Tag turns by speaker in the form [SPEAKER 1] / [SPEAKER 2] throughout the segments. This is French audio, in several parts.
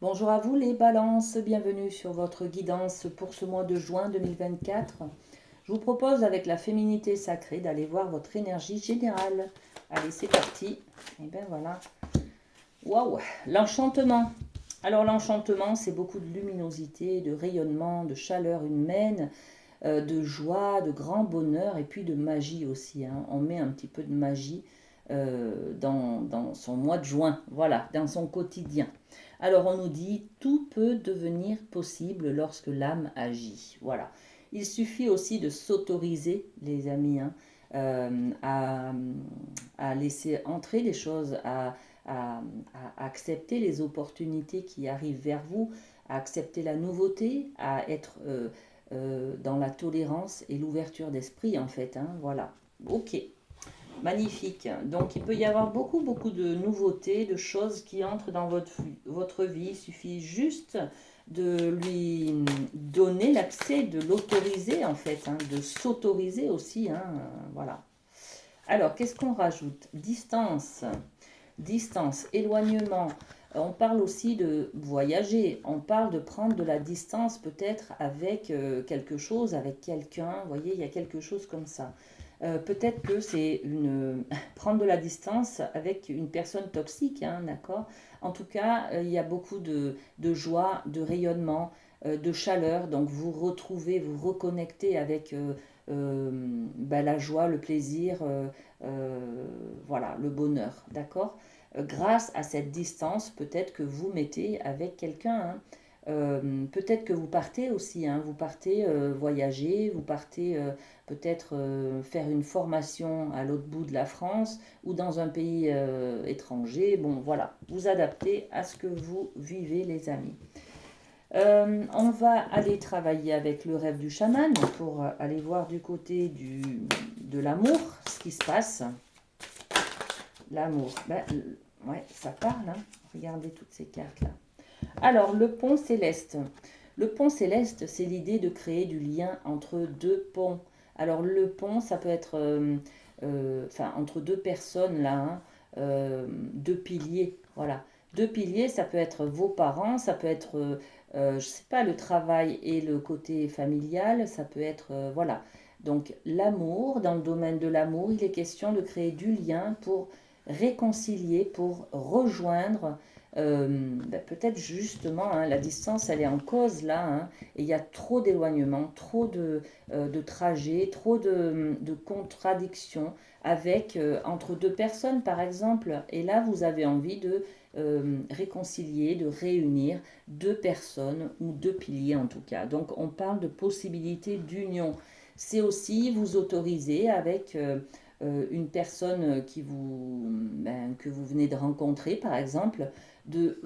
[SPEAKER 1] Bonjour à vous les balances, bienvenue sur votre guidance pour ce mois de juin 2024. Je vous propose avec la féminité sacrée d'aller voir votre énergie générale. Allez, c'est parti. Et bien voilà. Waouh, l'enchantement. Alors l'enchantement, c'est beaucoup de luminosité, de rayonnement, de chaleur humaine, de joie, de grand bonheur et puis de magie aussi, hein. On met un petit peu de magie dans son mois de juin, voilà, dans son quotidien. Alors on nous dit tout peut devenir possible lorsque l'âme agit. Voilà. Il suffit aussi de s'autoriser, les amis, hein, euh, à, à laisser entrer les choses, à, à accepter les opportunités qui arrivent vers vous, à accepter la nouveauté, à être dans la tolérance et l'ouverture d'esprit en fait, hein, voilà. Ok, magnifique. Donc il peut y avoir beaucoup de nouveautés, de choses qui entrent dans votre vie. Il suffit juste de lui donner l'accès, de l'autoriser en fait, hein, de s'autoriser aussi, hein, voilà. Alors qu'est-ce qu'on rajoute? Distance, distance, éloignement. On parle aussi de voyager, on parle de prendre de la distance peut-être avec quelque chose, avec quelqu'un, vous voyez, il y a quelque chose comme ça. Peut-être que c'est une prendre de la distance avec une personne toxique, hein, d'accord. En tout cas, il y a beaucoup de joie, de rayonnement, de chaleur. Donc vous retrouvez, vous reconnectez avec la joie, le plaisir, voilà, le bonheur, d'accord. Grâce à cette distance, peut-être que vous mettez avec quelqu'un, hein. Peut-être que vous partez aussi, hein, vous partez voyager, vous partez peut-être faire une formation à l'autre bout de la France ou dans un pays étranger. Bon, voilà, vous adaptez à ce que vous vivez, les amis. On va aller travailler avec le rêve du chaman pour aller voir du côté de l'amour, ce qui se passe. L'amour, ben, ouais, ça parle, hein. Regardez toutes ces cartes-là. Alors, le pont céleste. Le pont céleste, c'est l'idée de créer du lien entre deux ponts. Alors, le pont, ça peut être enfin, entre deux personnes, là, hein, deux piliers. Voilà. Deux piliers, ça peut être vos parents, ça peut être, je sais pas, le travail et le côté familial, ça peut être, voilà. Donc, l'amour, dans le domaine de l'amour, il est question de créer du lien pour réconcilier, pour rejoindre peut-être justement, hein, la distance, elle est en cause là, hein, et il y a trop d'éloignement, trop de trajets, trop de contradictions avec, entre deux personnes par exemple. Et là, vous avez envie de réconcilier, de réunir deux personnes ou deux piliers en tout cas. Donc on parle de possibilité d'union. C'est aussi vous autoriser avec une personne que vous venez de rencontrer, par exemple, de,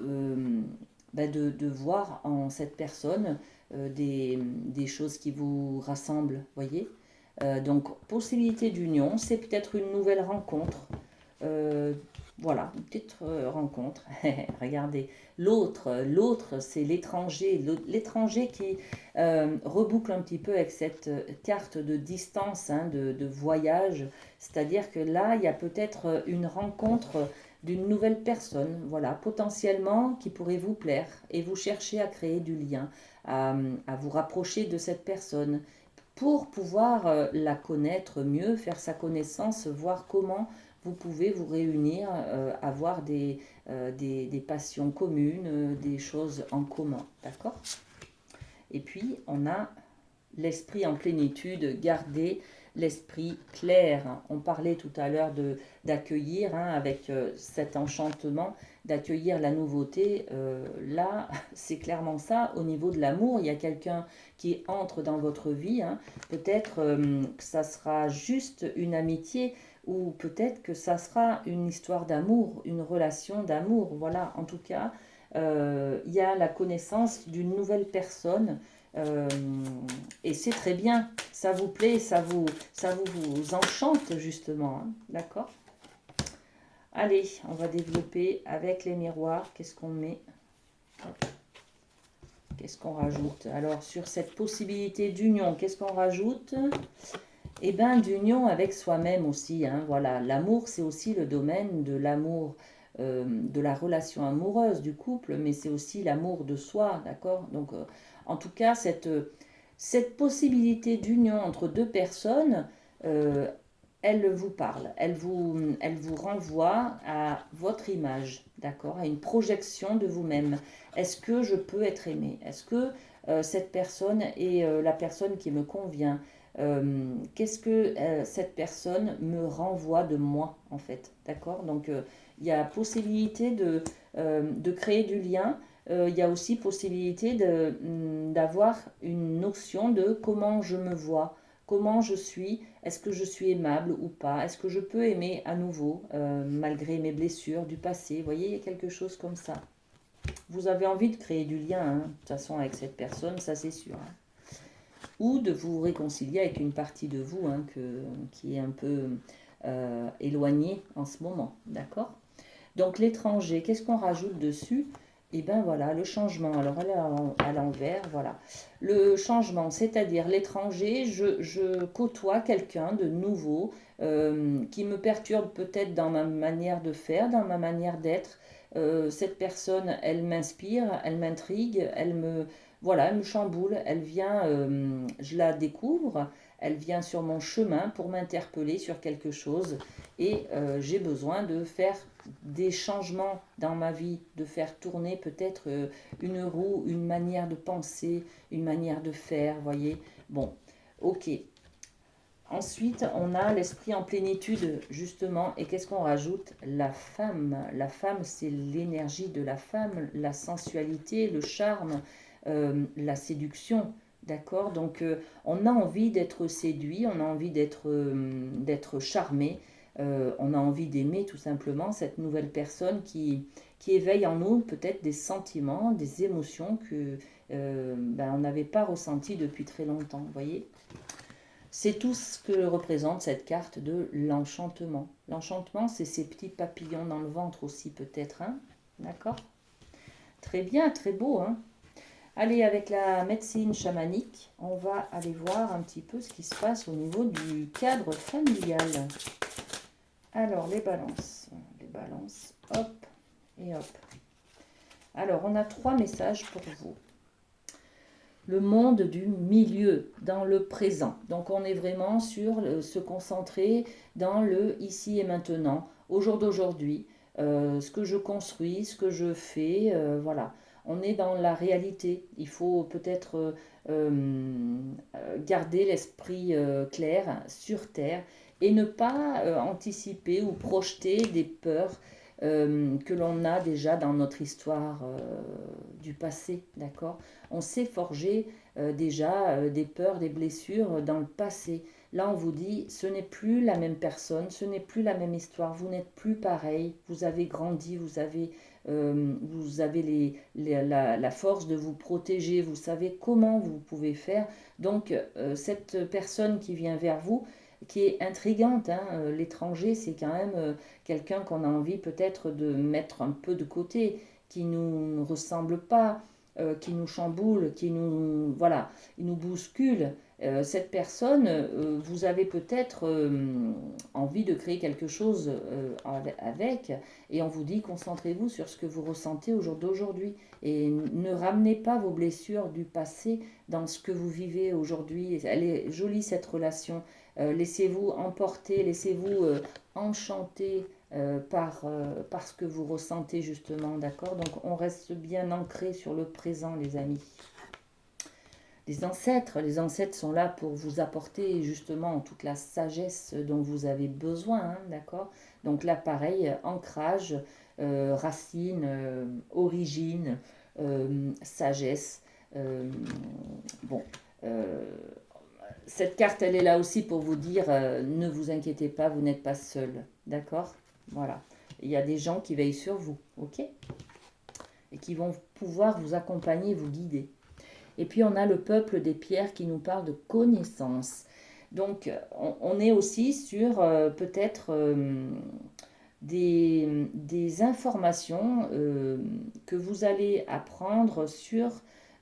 [SPEAKER 1] de voir en cette personne des choses qui vous rassemblent, voyez. Donc, possibilité d'union, c'est peut-être une nouvelle rencontre. Euh, voilà, une petite rencontre. Regardez, l'autre, c'est l'étranger. L'étranger qui reboucle un petit peu avec cette carte de distance, hein, de voyage. C'est-à-dire que là, il y a peut-être une rencontre d'une nouvelle personne, voilà, potentiellement qui pourrait vous plaire. Et vous cherchez à créer du lien, à vous rapprocher de cette personne pour pouvoir la connaître mieux, faire sa connaissance, voir comment vous pouvez vous réunir, avoir des passions communes, des choses en commun. D'accord? Et puis, on a l'esprit en plénitude, garder l'esprit clair. On parlait tout à l'heure d'accueillir, hein, avec cet enchantement, d'accueillir la nouveauté. Là, c'est clairement ça. Au niveau de l'amour, il y a quelqu'un qui entre dans votre vie, hein. Peut-être que ça sera juste une amitié ou peut-être que ça sera une histoire d'amour, une relation d'amour. Voilà, en tout cas, il y a la connaissance d'une nouvelle personne euh, et c'est très bien, ça vous plaît, vous enchante justement, hein. D'accord? Allez, on va développer avec les miroirs. Qu'est-ce qu'on met? Qu'est-ce qu'on rajoute? Alors, sur cette possibilité d'union, qu'est-ce qu'on rajoute? Eh bien, d'union avec soi-même aussi, hein, voilà. L'amour, c'est aussi le domaine de l'amour de la relation amoureuse du couple, mais c'est aussi l'amour de soi, d'accord? Donc, en tout cas, cette possibilité d'union entre deux personnes, euh, elle vous parle, elle vous renvoie à votre image, d'accord? À une projection de vous-même. Est-ce que je peux être aimé? Est-ce que cette personne est la personne qui me convient? Qu'est-ce que cette personne me renvoie de moi, en fait, d'accord? Donc, il y a possibilité de créer du lien. Il y a aussi possibilité d'avoir une notion de comment je me vois, comment je suis, est-ce que je suis aimable ou pas, est-ce que je peux aimer à nouveau, malgré mes blessures du passé. Vous voyez, il y a quelque chose comme ça. Vous avez envie de créer du lien, hein, de toute façon, avec cette personne, ça c'est sûr. Hein. Ou de vous réconcilier avec une partie de vous hein, qui est un peu éloignée en ce moment. D'accord? Donc l'étranger, qu'est-ce qu'on rajoute dessus? Et bien voilà, le changement. Alors elle est à l'envers, voilà. Le changement, c'est-à-dire l'étranger, je côtoie quelqu'un de nouveau qui me perturbe peut-être dans ma manière de faire, dans ma manière d'être. Cette personne, elle m'inspire, elle m'intrigue, voilà, elle me chamboule, elle vient, je la découvre, elle vient sur mon chemin pour m'interpeller sur quelque chose et j'ai besoin de faire des changements dans ma vie, de faire tourner peut-être une roue, une manière de penser, une manière de faire, voyez. Bon, ok. Ensuite, on a l'esprit en plénitude, justement. Et qu'est-ce qu'on rajoute? La femme. La femme, c'est l'énergie de la femme, la sensualité, le charme, la séduction. D'accord? Donc, on a envie d'être séduit, on a envie d'être charmé, on a envie d'aimer tout simplement cette nouvelle personne qui éveille en nous peut-être des sentiments, des émotions que on n'avait pas ressenties depuis très longtemps. Vous voyez? C'est tout ce que représente cette carte de l'enchantement. L'enchantement, c'est ces petits papillons dans le ventre aussi peut-être. Hein, d'accord? Très bien, très beau. Hein. Allez, avec la médecine chamanique, on va aller voir un petit peu ce qui se passe au niveau du cadre familial. Alors, les balances, hop et hop. Alors, on a 3 messages pour vous. Le monde du milieu, dans le présent. Donc on est vraiment sur se concentrer dans le ici et maintenant, au jour d'aujourd'hui, ce que je construis, ce que je fais, voilà. On est dans la réalité. Il faut peut-être garder l'esprit clair sur Terre et ne pas anticiper ou projeter des peurs que l'on a déjà dans notre histoire du passé, d'accord? On s'est forgé déjà des peurs, des blessures dans le passé. Là, on vous dit, ce n'est plus la même personne, ce n'est plus la même histoire, vous n'êtes plus pareil, vous avez grandi, vous avez la force de vous protéger, vous savez comment vous pouvez faire. Donc, cette personne qui vient vers vous, qui est intrigante, hein, l'étranger, c'est quand même quelqu'un qu'on a envie peut-être de mettre un peu de côté, qui ne nous ressemble pas, qui nous chamboule, voilà, il nous bouscule. Cette personne, vous avez peut-être envie de créer quelque chose avec, et on vous dit concentrez-vous sur ce que vous ressentez au jour d'aujourd'hui, et ne ramenez pas vos blessures du passé dans ce que vous vivez aujourd'hui. Elle est jolie cette relation. Laissez-vous emporter, laissez-vous enchanter par ce que vous ressentez justement, d'accord? Donc on reste bien ancré sur le présent, les amis. Les ancêtres sont là pour vous apporter justement toute la sagesse dont vous avez besoin, hein, d'accord? Donc là, pareil, ancrage, racine, origine, sagesse. Bon, euh, cette carte, elle est là aussi pour vous dire, ne vous inquiétez pas, vous n'êtes pas seul, d'accord? Voilà. Il y a des gens qui veillent sur vous, ok? Et qui vont pouvoir vous accompagner, vous guider. Et puis on a le peuple des pierres qui nous parle de connaissance. Donc on est aussi sur peut-être des informations que vous allez apprendre sur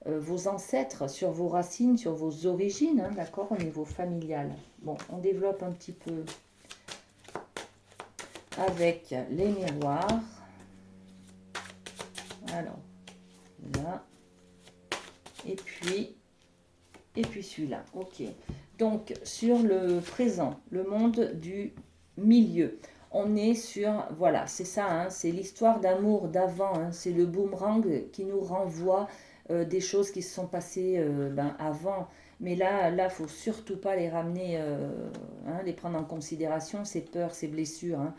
[SPEAKER 1] vos ancêtres, sur vos racines, sur vos origines, hein, d'accord, au niveau familial. Bon, on développe un petit peu avec les miroirs. Alors, là. Et puis celui-là. Ok. Donc, sur le présent, le monde du milieu, on est sur, voilà, c'est ça, hein, c'est l'histoire d'amour d'avant, hein, c'est le boomerang qui nous renvoie des choses qui se sont passées avant. Mais là, faut surtout pas les ramener, hein, les prendre en considération, ces peurs, ces blessures, hein.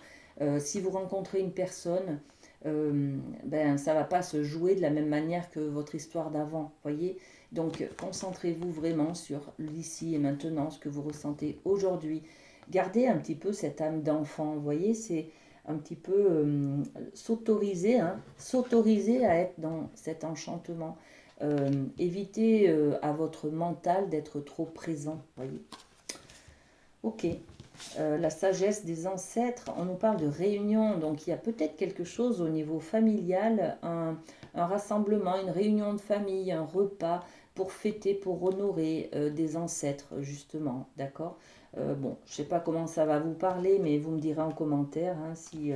[SPEAKER 1] Si vous rencontrez une personne, ça va pas se jouer de la même manière que votre histoire d'avant, voyez. Donc, concentrez-vous vraiment sur l'ici et maintenant, ce que vous ressentez aujourd'hui. Gardez un petit peu cette âme d'enfant, vous voyez, c'est un petit peu s'autoriser, hein, s'autoriser à être dans cet enchantement. Évitez à votre mental d'être trop présent, voyez. Ok. La sagesse des ancêtres, on nous parle de réunion, donc il y a peut-être quelque chose au niveau familial, un rassemblement, une réunion de famille, un repas pour fêter, pour honorer des ancêtres, justement, d'accord. Bon, je ne sais pas comment ça va vous parler, mais vous me direz en commentaire hein, s'il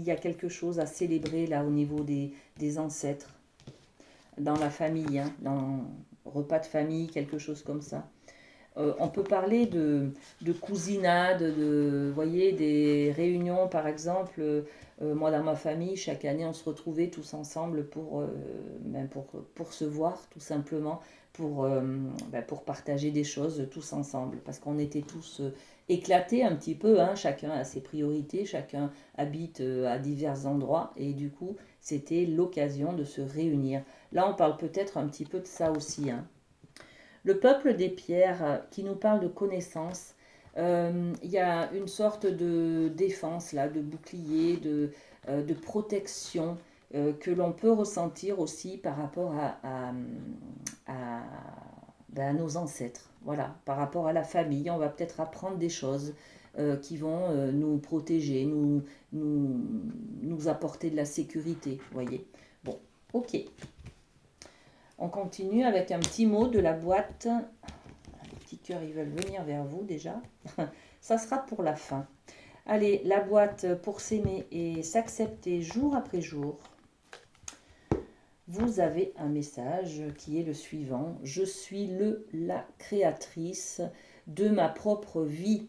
[SPEAKER 1] y a quelque chose à célébrer là au niveau des ancêtres, dans la famille, hein, dans repas de famille, quelque chose comme ça. On peut parler de cousinade, voyez, des réunions par exemple. Moi dans ma famille, chaque année on se retrouvait tous ensemble pour se voir tout simplement, pour partager des choses tous ensemble. Parce qu'on était tous éclatés un petit peu, hein, chacun a ses priorités, chacun habite à divers endroits et du coup c'était l'occasion de se réunir. Là on parle peut-être un petit peu de ça aussi, hein. Le peuple des pierres qui nous parle de connaissance, il y a une sorte de défense, là, de bouclier, de protection que l'on peut ressentir aussi par rapport à, à nos ancêtres. Voilà, par rapport à la famille, on va peut-être apprendre des choses qui vont nous protéger, nous, nous apporter de la sécurité, voyez. Bon, ok. On continue avec un petit mot de la boîte. Les petits cœurs, ils veulent venir vers vous déjà. Ça sera pour la fin. Allez, la boîte pour s'aimer et s'accepter jour après jour. Vous avez un message qui est le suivant. Je suis la créatrice de ma propre vie.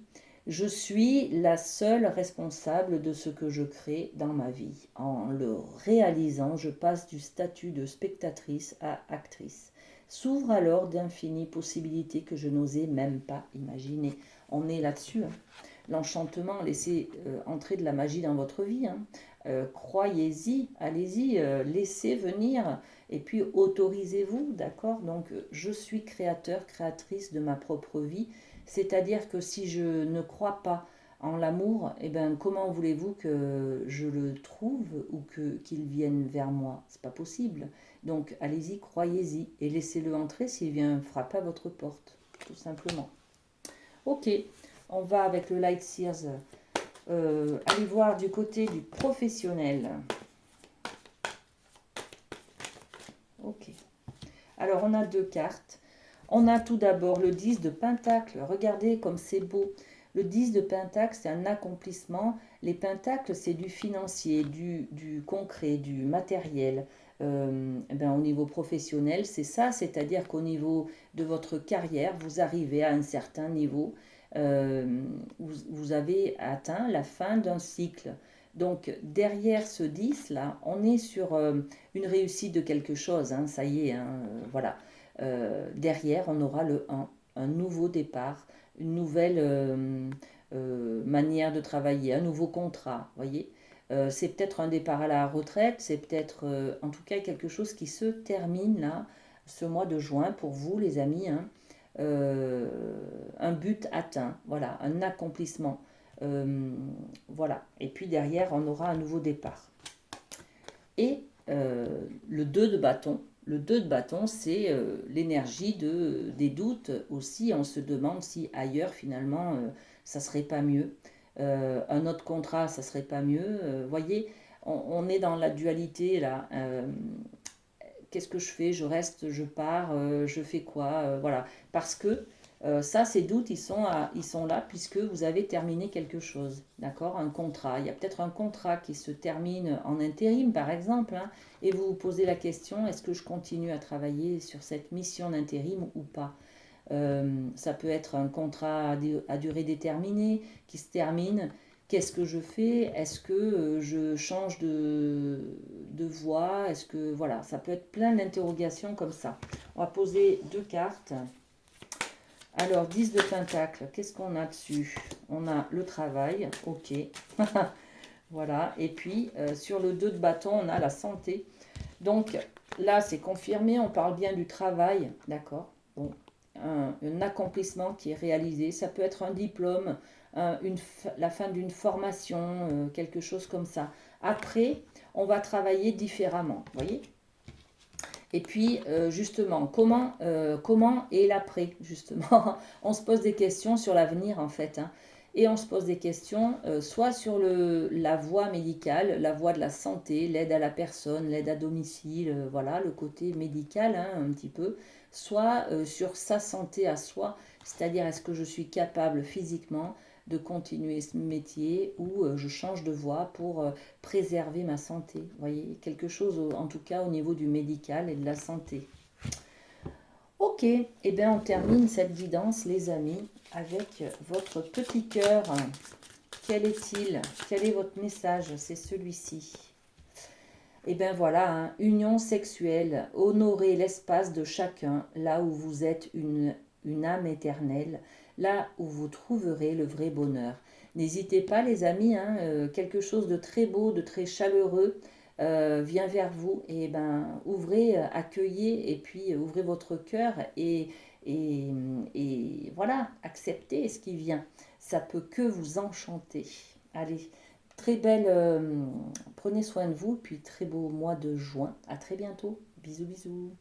[SPEAKER 1] Je suis la seule responsable de ce que je crée dans ma vie. En le réalisant, je passe du statut de spectatrice à actrice. S'ouvrent alors d'infinies possibilités que je n'osais même pas imaginer. On est là-dessus, hein. L'enchantement, laissez entrer de la magie dans votre vie, hein. Croyez-y, allez-y, laissez venir et puis autorisez-vous, d'accord. Donc je suis créateur, créatrice de ma propre vie. C'est-à-dire que si je ne crois pas en l'amour, eh ben, comment voulez-vous que je le trouve ou qu'il vienne vers moi? C'est pas possible. Donc allez-y, croyez-y et laissez-le entrer s'il vient frapper à votre porte, tout simplement. Ok, on va avec le Light Sears. Allez voir du côté du professionnel. Ok. Alors on a deux cartes. On a tout d'abord le 10 de Pentacle. Regardez comme c'est beau. Le 10 de Pentacle, c'est un accomplissement. Les Pentacles, c'est du financier, du concret, du matériel. Au niveau professionnel, c'est ça. C'est-à-dire qu'au niveau de votre carrière, vous arrivez à un certain niveau. Vous avez atteint la fin d'un cycle. Donc derrière ce 10 là, on est sur une réussite de quelque chose, hein, ça y est, hein, voilà. Derrière, on aura le un nouveau départ, une nouvelle manière de travailler, un nouveau contrat, voyez. C'est peut-être un départ à la retraite, c'est peut-être en tout cas quelque chose qui se termine là, ce mois de juin pour vous les amis, hein. Un but atteint, voilà, un accomplissement. Voilà. Et puis derrière, on aura un nouveau départ. Et le 2 de bâton. Le 2 de bâton, c'est l'énergie des doutes aussi. On se demande si ailleurs, finalement, ça serait pas mieux. Un autre contrat, ça serait pas mieux. Voyez, on est dans la dualité là. Qu'est-ce que je fais? Je reste, je pars, je fais quoi? Voilà. Parce que Ça, ces doutes, ils sont là puisque vous avez terminé quelque chose, d'accord? Un contrat. Il y a peut-être un contrat qui se termine en intérim, par exemple, hein, et vous vous posez la question, est-ce que je continue à travailler sur cette mission d'intérim ou pas? Ça peut être un contrat à durée déterminée qui se termine. Qu'est-ce que je fais? Est-ce que je change de voie? Est-ce que voilà, ça peut être plein d'interrogations comme ça. On va poser deux cartes. Alors, 10 de Pentacle, qu'est-ce qu'on a dessus? On a le travail, ok. Voilà, et puis sur le 2 de bâton, on a la santé. Donc là, c'est confirmé, on parle bien du travail, d'accord? Bon, un accomplissement qui est réalisé, ça peut être un diplôme, la fin d'une formation, quelque chose comme ça. Après, on va travailler différemment, vous voyez? Et puis, justement, comment est l'après, justement? On se pose des questions sur l'avenir, en fait, hein. Et on se pose des questions soit sur la voie médicale, la voie de la santé, l'aide à la personne, l'aide à domicile, voilà, le côté médical, hein, un petit peu, soit sur sa santé à soi, c'est-à-dire est-ce que je suis capable physiquement de continuer ce métier ou je change de voie pour préserver ma santé. Vous voyez, quelque chose en tout cas au niveau du médical et de la santé. Ok, et eh bien on termine cette guidance les amis avec votre petit cœur. Quel est-il? Quel est votre message? C'est celui-ci. Et bien voilà, hein, union sexuelle, honorer l'espace de chacun, là où vous êtes une âme éternelle, là où vous trouverez le vrai bonheur. N'hésitez pas les amis, hein, quelque chose de très beau, de très chaleureux vient vers vous. Et ben ouvrez, accueillez et puis ouvrez votre cœur et, et voilà, acceptez ce qui vient. Ça peut que vous enchanter. Allez, très belle, prenez soin de vous, puis très beau mois de juin. À très bientôt. Bisous, bisous.